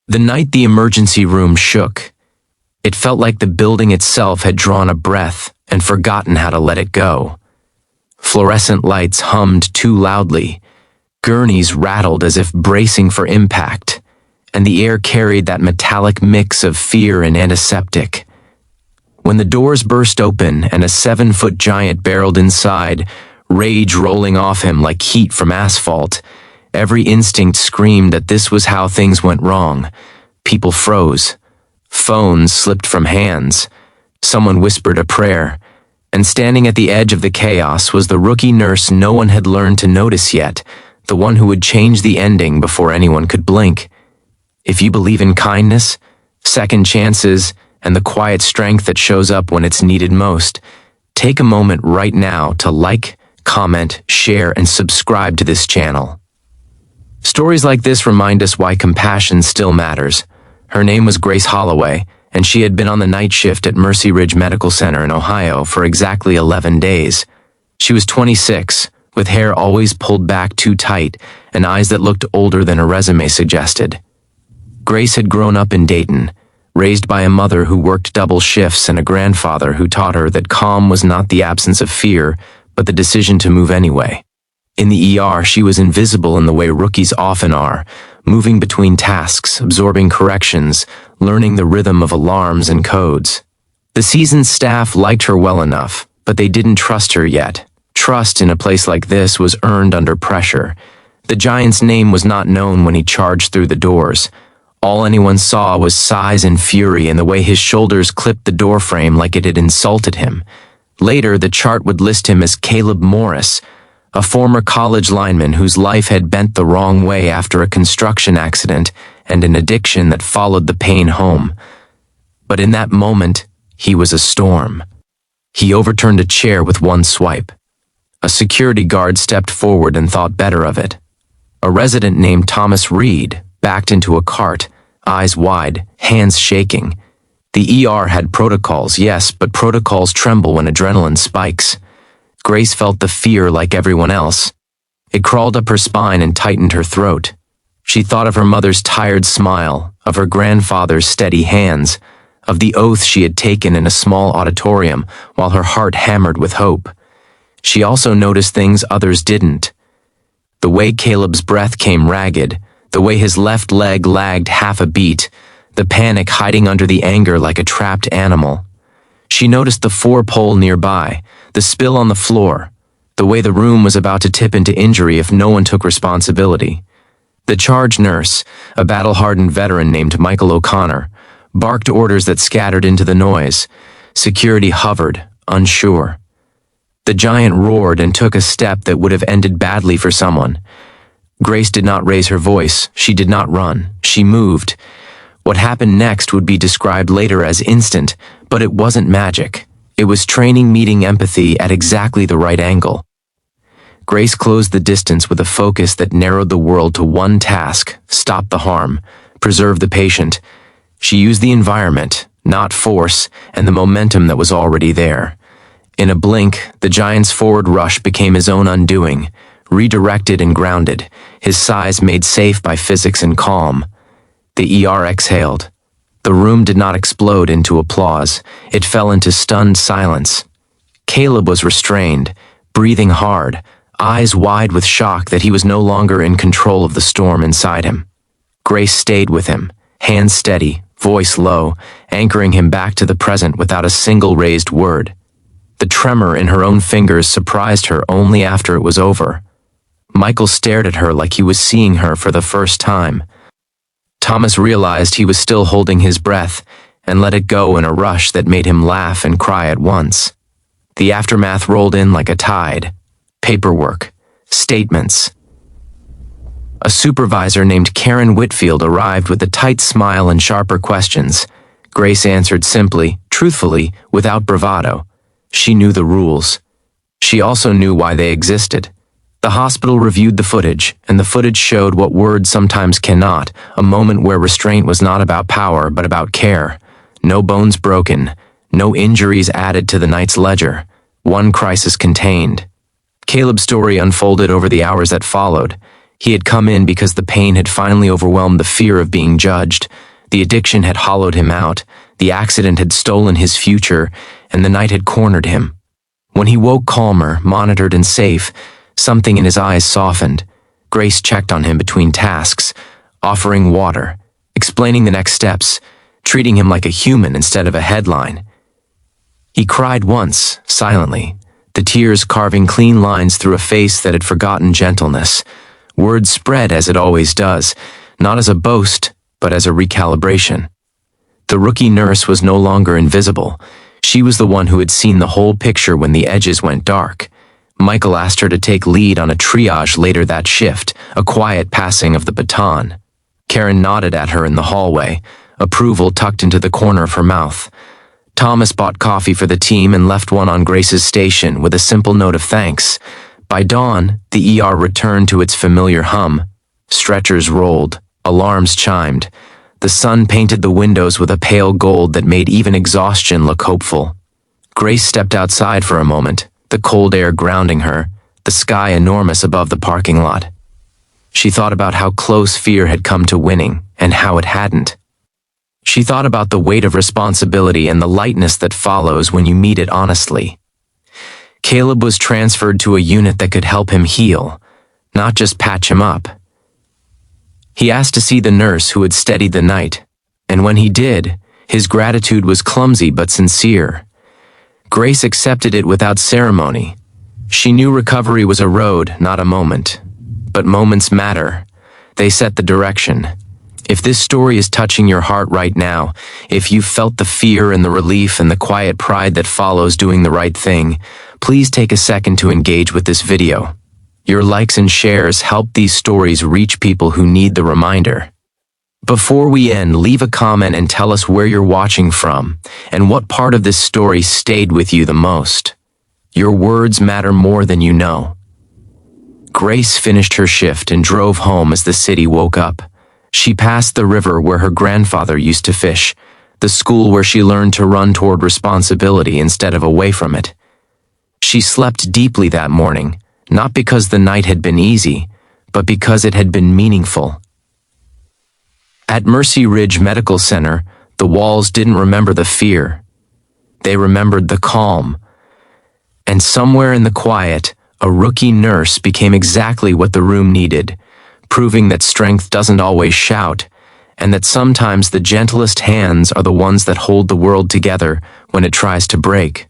The night the emergency room shook, it felt like the building itself had drawn a breath and forgotten how to let it go. Fluorescent lights hummed too loudly, gurneys rattled as if bracing for impact, and the air carried that metallic mix of fear and antiseptic. When the doors burst open and a 7-foot giant barreled inside, rage rolling off him like heat from asphalt, every instinct screamed that this was how things went wrong. People froze. Phones slipped from hands. Someone whispered a prayer. And standing at the edge of the chaos was the rookie nurse no one had learned to notice yet, the one who would change the ending before anyone could blink. If you believe in kindness, second chances, and the quiet strength that shows up when it's needed most, take a moment right now to like, comment, share, and subscribe to this channel. Stories like this remind us why compassion still matters. Her name was Grace Holloway, and she had been on the night shift at Mercy Ridge Medical Center in Ohio for exactly 11 days. She was 26, with hair always pulled back too tight and eyes that looked older than her resume suggested. Grace had grown up in Dayton, raised by a mother who worked double shifts and a grandfather who taught her that calm was not the absence of fear, but the decision to move anyway. In the ER, she was invisible in the way rookies often are, moving between tasks, absorbing corrections, learning the rhythm of alarms and codes. The seasoned staff liked her well enough, but they didn't trust her yet. Trust in a place like this was earned under pressure. The giant's name was not known when he charged through the doors. All anyone saw was size and fury in the way his shoulders clipped the doorframe like it had insulted him. Later, the chart would list him as Caleb Morris, a former college lineman whose life had bent the wrong way after a construction accident and an addiction that followed the pain home. But in that moment, he was a storm. He overturned a chair with one swipe. A security guard stepped forward and thought better of it. A resident named Thomas Reed backed into a cart, eyes wide, hands shaking. The ER had protocols, yes, but protocols tremble when adrenaline spikes. Grace felt the fear like everyone else. It crawled up her spine and tightened her throat. She thought of her mother's tired smile, of her grandfather's steady hands, of the oath she had taken in a small auditorium while her heart hammered with hope. She also noticed things others didn't. The way Caleb's breath came ragged, the way his left leg lagged half a beat, the panic hiding under the anger like a trapped animal. She noticed the 4-pole nearby, the spill on the floor, the way the room was about to tip into injury if no one took responsibility. The charge nurse, a battle-hardened veteran named Michael O'Connor, barked orders that scattered into the noise. Security hovered, unsure. The giant roared and took a step that would have ended badly for someone. Grace did not raise her voice. She did not run. She moved. What happened next would be described later as instant, but it wasn't magic. It was training meeting empathy at exactly the right angle. Grace closed the distance with a focus that narrowed the world to one task: stop the harm, preserve the patient. She used the environment, not force, and the momentum that was already there. In a blink, the giant's forward rush became his own undoing, redirected and grounded, his size made safe by physics and calm. The ER exhaled. The room did not explode into applause. It fell into stunned silence. Caleb was restrained, breathing hard, eyes wide with shock that he was no longer in control of the storm inside him. Grace stayed with him, hands steady, voice low, anchoring him back to the present without a single raised word. The tremor in her own fingers surprised her only after it was over. Michael stared at her like he was seeing her for the first time. Thomas realized he was still holding his breath and let it go in a rush that made him laugh and cry at once. The aftermath rolled in like a tide. Paperwork, statements. A supervisor named Karen Whitfield arrived with a tight smile and sharper questions. Grace answered simply, truthfully, without bravado. She knew the rules. She also knew why they existed. The hospital reviewed the footage, and the footage showed what words sometimes cannot, a moment where restraint was not about power but about care. No bones broken, no injuries added to the night's ledger, one crisis contained. Caleb's story unfolded over the hours that followed. He had come in because the pain had finally overwhelmed the fear of being judged. The addiction had hollowed him out, the accident had stolen his future, and the night had cornered him. When he woke calmer, monitored and safe, something in his eyes softened. Grace checked on him between tasks, offering water, explaining the next steps, treating him like a human instead of a headline. He cried once, silently, the tears carving clean lines through a face that had forgotten gentleness. Word spread as it always does, not as a boast, but as a recalibration. The rookie nurse was no longer invisible. She was the one who had seen the whole picture when the edges went dark. Michael asked her to take lead on a triage later that shift, a quiet passing of the baton. Karen nodded at her in the hallway, approval tucked into the corner of her mouth. Thomas bought coffee for the team and left one on Grace's station with a simple note of thanks. By dawn, the ER returned to its familiar hum. Stretchers rolled, alarms chimed. The sun painted the windows with a pale gold that made even exhaustion look hopeful. Grace stepped outside for a moment, the cold air grounding her, the sky enormous above the parking lot. She thought about how close fear had come to winning, and how it hadn't. She thought about the weight of responsibility and the lightness that follows when you meet it honestly. Caleb was transferred to a unit that could help him heal, not just patch him up. He asked to see the nurse who had steadied the night, and when he did, his gratitude was clumsy but sincere. Grace accepted it without ceremony. She knew recovery was a road, not a moment. But moments matter. They set the direction. If this story is touching your heart right now, if you've felt the fear and the relief and the quiet pride that follows doing the right thing, please take a second to engage with this video. Your likes and shares help these stories reach people who need the reminder. Before we end, leave a comment and tell us where you're watching from and what part of this story stayed with you the most. Your words matter more than you know. Grace finished her shift and drove home as the city woke up. She passed the river where her grandfather used to fish, the school where she learned to run toward responsibility instead of away from it. She slept deeply that morning, not because the night had been easy, but because it had been meaningful. At Mercy Ridge Medical Center, the walls didn't remember the fear. They remembered the calm. And somewhere in the quiet, a rookie nurse became exactly what the room needed, proving that strength doesn't always shout, and that sometimes the gentlest hands are the ones that hold the world together when it tries to break.